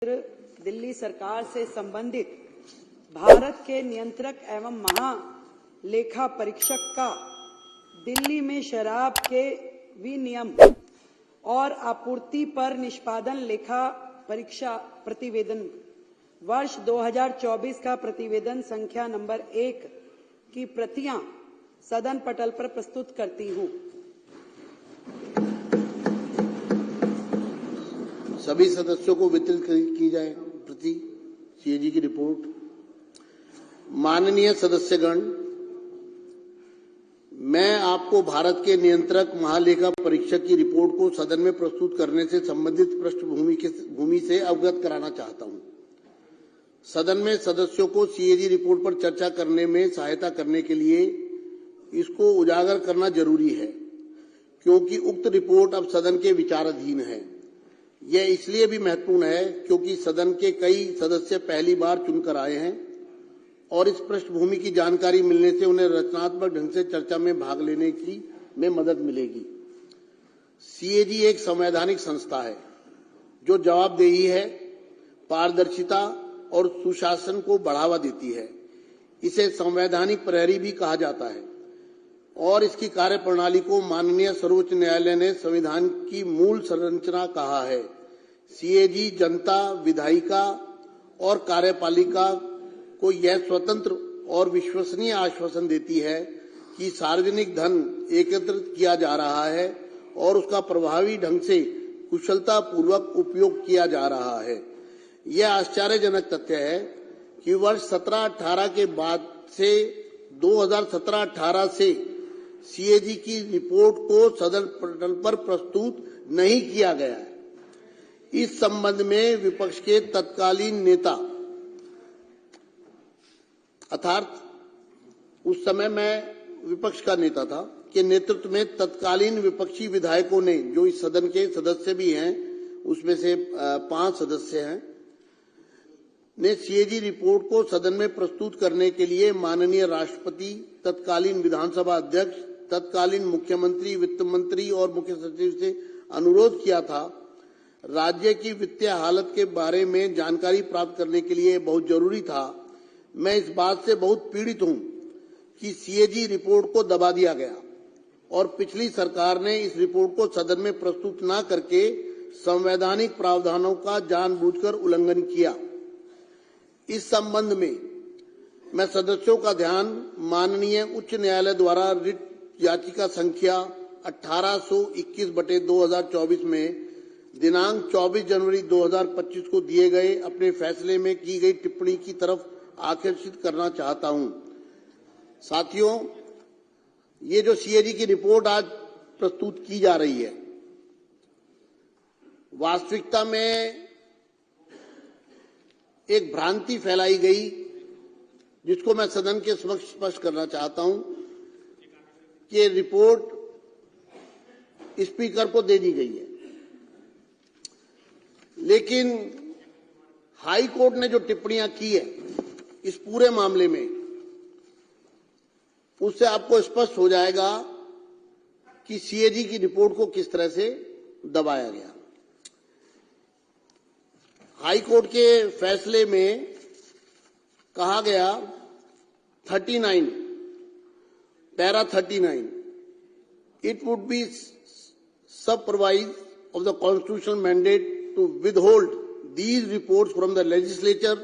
दिल्ली सरकार से संबंधित भारत के नियंत्रक एवं महालेखा परीक्षक का दिल्ली में शराब के विनियम और आपूर्ति पर निष्पादन लेखा परीक्षा प्रतिवेदन वर्ष 2024 का प्रतिवेदन संख्या नंबर 1 की प्रतियां सदन पटल पर प्रस्तुत करती हूं। सभी सदस्यों को वितरित की जाए प्रति सीएजी की रिपोर्ट। माननीय सदस्यगण, मैं आपको भारत के नियंत्रक महालेखा परीक्षक की रिपोर्ट को सदन में प्रस्तुत करने से संबंधित पृष्ठभूमि से अवगत कराना चाहता हूं। सदन में सदस्यों को सीएजी रिपोर्ट पर चर्चा करने में सहायता करने के लिए इसको उजागर करना जरूरी है, क्योंकि उक्त रिपोर्ट अब सदन के विचाराधीन है। यह इसलिए भी महत्वपूर्ण है क्योंकि सदन के कई सदस्य पहली बार चुनकर आए हैं और इस पृष्ठभूमि की जानकारी मिलने से उन्हें रचनात्मक ढंग से चर्चा में भाग लेने में मदद मिलेगी। सीएजी एक संवैधानिक संस्था है जो जवाबदेही है, पारदर्शिता और सुशासन को बढ़ावा देती है। इसे संवैधानिक प्रहरी भी कहा जाता है और इसकी कार्यप्रणाली को माननीय सर्वोच्च न्यायालय ने संविधान की मूल संरचना कहा है। सीएजी जनता, विधायिका और कार्यपालिका को यह स्वतंत्र और विश्वसनीय आश्वासन देती है कि सार्वजनिक धन एकत्रित किया जा रहा है और उसका प्रभावी ढंग से कुशलता पूर्वक उपयोग किया जा रहा है। यह आश्चर्यजनक तथ्य है कि वर्ष 17-18 के बाद से 2017-18 से सीएजी की रिपोर्ट को सदन पटल पर प्रस्तुत नहीं किया गया है। इस संबंध में विपक्ष के तत्कालीन नेता, अर्थात उस समय मैं विपक्ष का नेता था, के नेतृत्व में तत्कालीन विपक्षी विधायकों ने, जो इस सदन के सदस्य भी हैं, उसमें से 5 सदस्य हैं, ने सीएजी रिपोर्ट को सदन में प्रस्तुत करने के लिए माननीय राष्ट्रपति, तत्कालीन विधानसभा अध्यक्ष, तत्कालीन मुख्यमंत्री, वित्त मंत्री और मुख्य सचिव से अनुरोध किया था। राज्य की वित्तीय हालत के बारे में जानकारी प्राप्त करने के लिए बहुत जरूरी था। मैं इस बात से बहुत पीड़ित हूं कि सीएजी रिपोर्ट को दबा दिया गया और पिछली सरकार ने इस रिपोर्ट को सदन में प्रस्तुत न करके संवैधानिक प्रावधानों का जानबूझकर उल्लंघन किया। इस संबंध में मैं सदस्यों का ध्यान माननीय उच्च न्यायालय द्वारा रिट याचिका संख्या 1821/2024 में दिनांक 24 जनवरी 2025 को दिए गए अपने फैसले में की गई टिप्पणी की तरफ आकर्षित करना चाहता हूं। साथियों, ये जो सीएजी की रिपोर्ट आज प्रस्तुत की जा रही है, वास्तविकता में एक भ्रांति फैलाई गई जिसको मैं सदन के समक्ष स्पष्ट करना चाहता हूं कि रिपोर्ट स्पीकर को दे दी गई है, लेकिन हाई कोर्ट ने जो टिप्पणियां की है इस पूरे मामले में, उससे आपको स्पष्ट हो जाएगा कि सीएजी की रिपोर्ट को किस तरह से दबाया गया। हाई कोर्ट के फैसले में कहा गया 39, para 39, it would be supervised of the constitutional mandate to withhold these reports from the legislature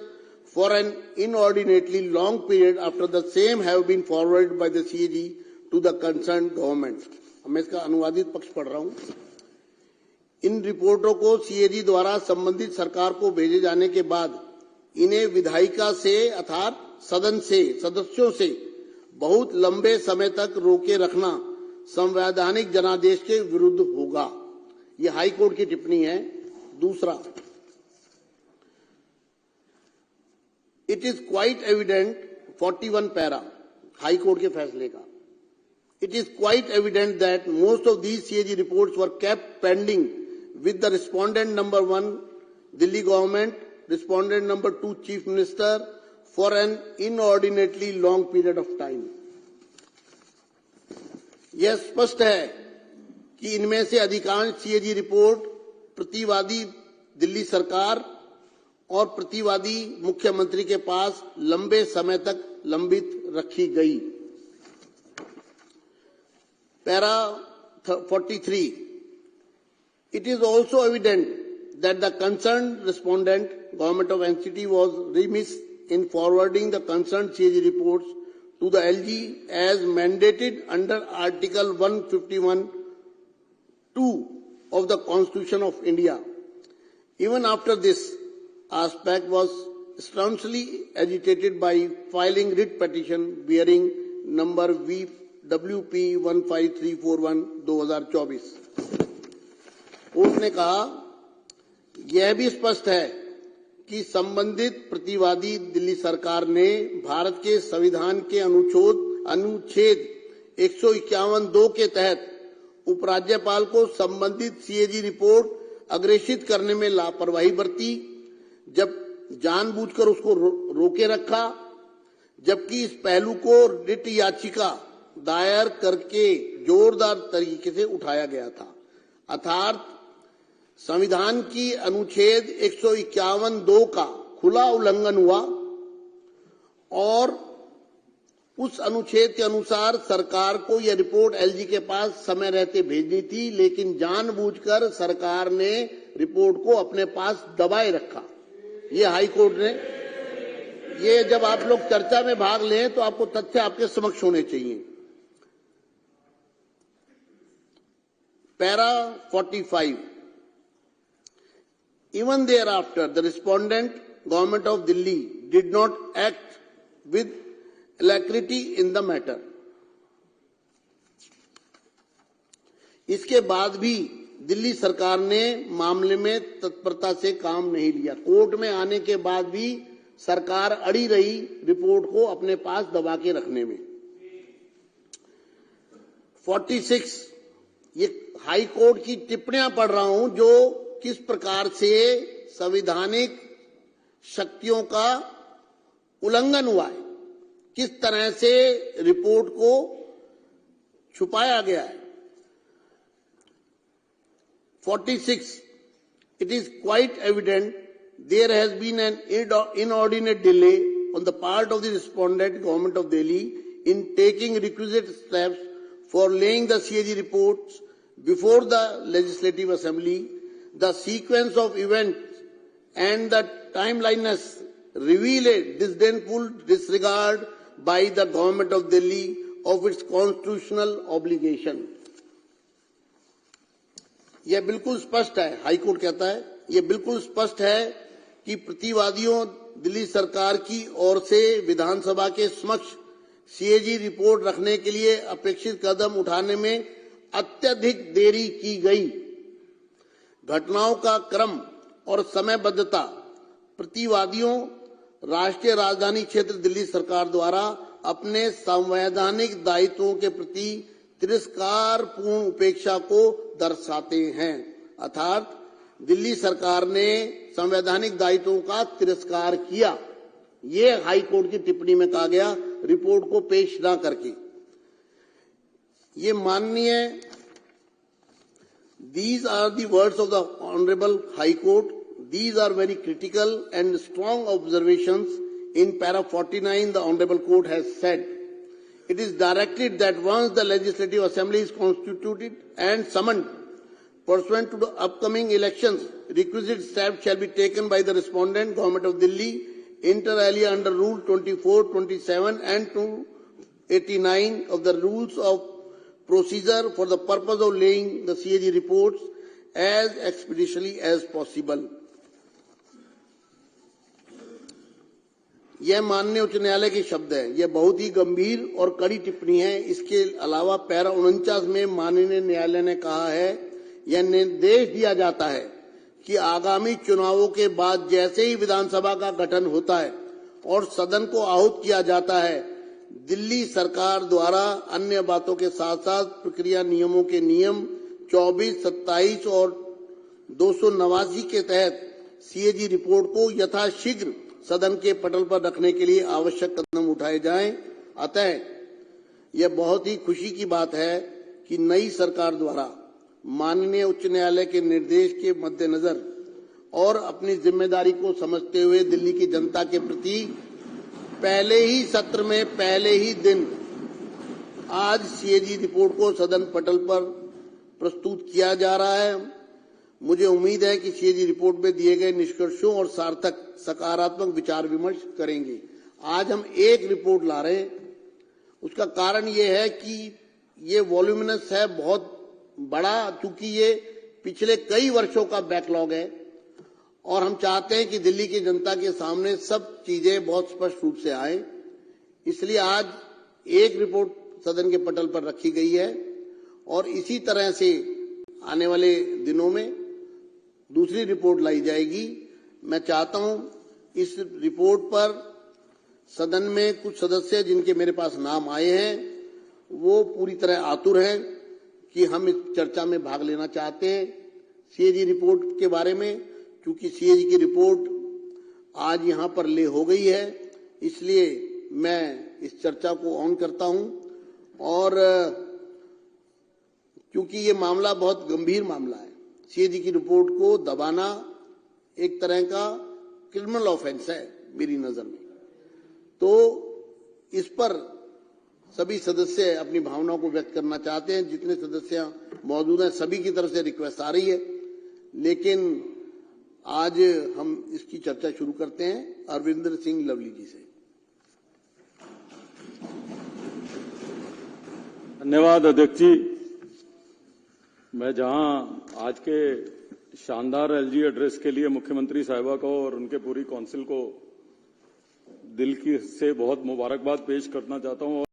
for an inordinately long period after the same have been forwarded by the CAG to the concerned government। मैं इसका अनुवादित पक्ष पढ़ रहा हूं। इन रिपोर्टों को CAG द्वारा संबंधित सरकार को भेजे जाने के बाद इन्हें विधायिका से अर्थात सदन से सदस्यों से बहुत लंबे समय तक रोके रखना संवैधानिक जनादेश के विरुद्ध होगा। यह हाई कोर्ट की टिप्पणी है। दूसरा, it is quite evident, 41 para high court के फैसले का, it is quite evident that most of these CAG reports were kept pending with the respondent number 1 Delhi government, respondent number 2 chief minister for an inordinately long period of time। यह स्पष्ट है कि इनमें से अधिकांश सीएजी रिपोर्ट प्रतिवादी दिल्ली सरकार और प्रतिवादी मुख्यमंत्री के पास लंबे समय तक लंबित रखी गई। Para 43. It is also evident that the concerned respondent, Government of NCT, was remiss in forwarding the concerned CAG reports to the LG as mandated under Article 151(2) of the Constitution of India. Even after this aspect was staunchly agitated by filing writ petition bearing number WP 15341/2024. Court ने कहा, यह भी स्पष्ट है कि संबंधित प्रतिवादी दिल्ली सरकार ने भारत के संविधान के अनुच्छेद 151(2) के तहत उपराज्यपाल को संबंधित सीएजी रिपोर्ट अग्रेषित करने में लापरवाही बरती, जब जानबूझकर उसको रोके रखा, जबकि इस पहलू को रिट याचिका दायर करके जोरदार तरीके से उठाया गया था। अर्थात संविधान की अनुच्छेद 151(2) का खुला उल्लंघन हुआ और उस अनुच्छेद के अनुसार सरकार को यह रिपोर्ट एलजी के पास समय रहते भेजनी थी, लेकिन जानबूझकर सरकार ने रिपोर्ट को अपने पास दबाए रखा। ये हाई कोर्ट ने, ये जब आप लोग चर्चा में भाग लें तो आपको तथ्य आपके समक्ष होने चाहिए। Para 45. Even thereafter, the respondent, Government of Delhi, did not act with alacrity in the matter. इसके बाद भी दिल्ली सरकार ने मामले में तत्परता से काम नहीं लिया। कोर्ट में आने के बाद भी सरकार अड़ी रही रिपोर्ट को अपने पास दबा के रखने में। 46. ये हाई कोर्ट की टिप्पणियां पढ़ रहा हूं जो किस प्रकार से संवैधानिक शक्तियों का उल्लंघन हुआ है, किस तरह से रिपोर्ट को छुपाया गया है। 46. It is quite evident there has been an inordinate delay on the part of the respondent, Government of Delhi, in taking requisite steps for laying the CAG reports before the Legislative Assembly. The sequence of events and the timeliness reveal a disdainful disregard by the Government of Delhi of its constitutional obligation. यह बिल्कुल स्पष्ट है, high court कहता है, यह बिल्कुल स्पष्ट है कि प्रतिवादियों दिल्ली सरकार की ओर से विधानसभा के समक्ष सीएजी रिपोर्ट रखने के लिए अपेक्षित कदम उठाने में अत्यधिक देरी की गई। घटनाओं का क्रम और समयबद्धता प्रतिवादियों राष्ट्रीय राजधानी क्षेत्र दिल्ली सरकार द्वारा अपने संवैधानिक दायित्वों के प्रति तिरस्कारपूर्ण उपेक्षा को दर्शाते हैं। अर्थात दिल्ली सरकार ने संवैधानिक दायित्वों का तिरस्कार किया, ये हाई कोर्ट की टिप्पणी में कहा गया रिपोर्ट को पेश न करके। ये माननीय, these are the words of the Honorable High Court. These are very critical and strong observations. In para 49, the Honorable Court has said, it is directed that once the Legislative Assembly is constituted and summoned, pursuant to the upcoming elections, requisite steps shall be taken by the respondent, Government of Delhi, inter alia under Rule 24, 27 and 289 of the Rules of Procedure for the purpose of laying the CAG reports as expeditiously as possible. यह माननीय उच्च न्यायालय के शब्द है। यह बहुत ही गंभीर और कड़ी टिप्पणी है। इसके अलावा पैरा 49 में माननीय न्यायालय ने कहा है, यह निर्देश दिया जाता है कि आगामी चुनावों के बाद जैसे ही विधानसभा का गठन होता है और सदन को आहूत किया जाता है, दिल्ली सरकार द्वारा अन्य बातों के साथ साथ प्रक्रिया नियमों के नियम 24, 27 और 289 के तहत सीएजी रिपोर्ट को यथाशीघ्र सदन के पटल पर रखने के लिए आवश्यक कदम उठाए जाएं। अतः यह बहुत ही खुशी की बात है कि नई सरकार द्वारा माननीय उच्च न्यायालय के निर्देश के मद्देनजर और अपनी जिम्मेदारी को समझते हुए दिल्ली की जनता के प्रति पहले ही सत्र में पहले ही दिन आज सीएजी रिपोर्ट को सदन पटल पर प्रस्तुत किया जा रहा है। मुझे उम्मीद है कि सीएजी रिपोर्ट में दिए गए निष्कर्षों और सार्थक सकारात्मक विचार विमर्श करेंगे। आज हम एक रिपोर्ट ला रहे हैं, उसका कारण ये है कि ये वॉल्यूमिनस है, बहुत बड़ा, चूंकि ये पिछले कई वर्षों का बैकलॉग है और हम चाहते हैं कि दिल्ली की जनता के सामने सब चीजें बहुत स्पष्ट रूप से आए। इसलिए आज एक रिपोर्ट सदन के पटल पर रखी गई है और इसी तरह से आने वाले दिनों में दूसरी रिपोर्ट लाई जाएगी। मैं चाहता हूं इस रिपोर्ट पर सदन में कुछ सदस्य जिनके मेरे पास नाम आए हैं वो पूरी तरह आतुर हैं कि हम इस चर्चा में भाग लेना चाहते हैं सीएजी रिपोर्ट के बारे में। क्योंकि सीएजी की रिपोर्ट आज यहां पर ले हो गई है, इसलिए मैं इस चर्चा को ऑन करता हूं। और क्योंकि ये मामला बहुत गंभीर मामला है, सीएजी की रिपोर्ट को दबाना एक तरह का क्रिमिनल ऑफेंस है मेरी नजर में। तो इस पर सभी सदस्य अपनी भावनाओं को व्यक्त करना चाहते हैं। जितने सदस्य मौजूद हैं सभी की तरफ से रिक्वेस्ट आ रही है, लेकिन आज हम इसकी चर्चा शुरू करते हैं अरविंदर सिंह लवली जी से। धन्यवाद अध्यक्ष जी। मैं जहां आज के शानदार एलजी एड्रेस के लिए मुख्यमंत्री साहिबा को और उनके पूरी काउंसिल को दिल की से बहुत मुबारकबाद पेश करना चाहता हूं।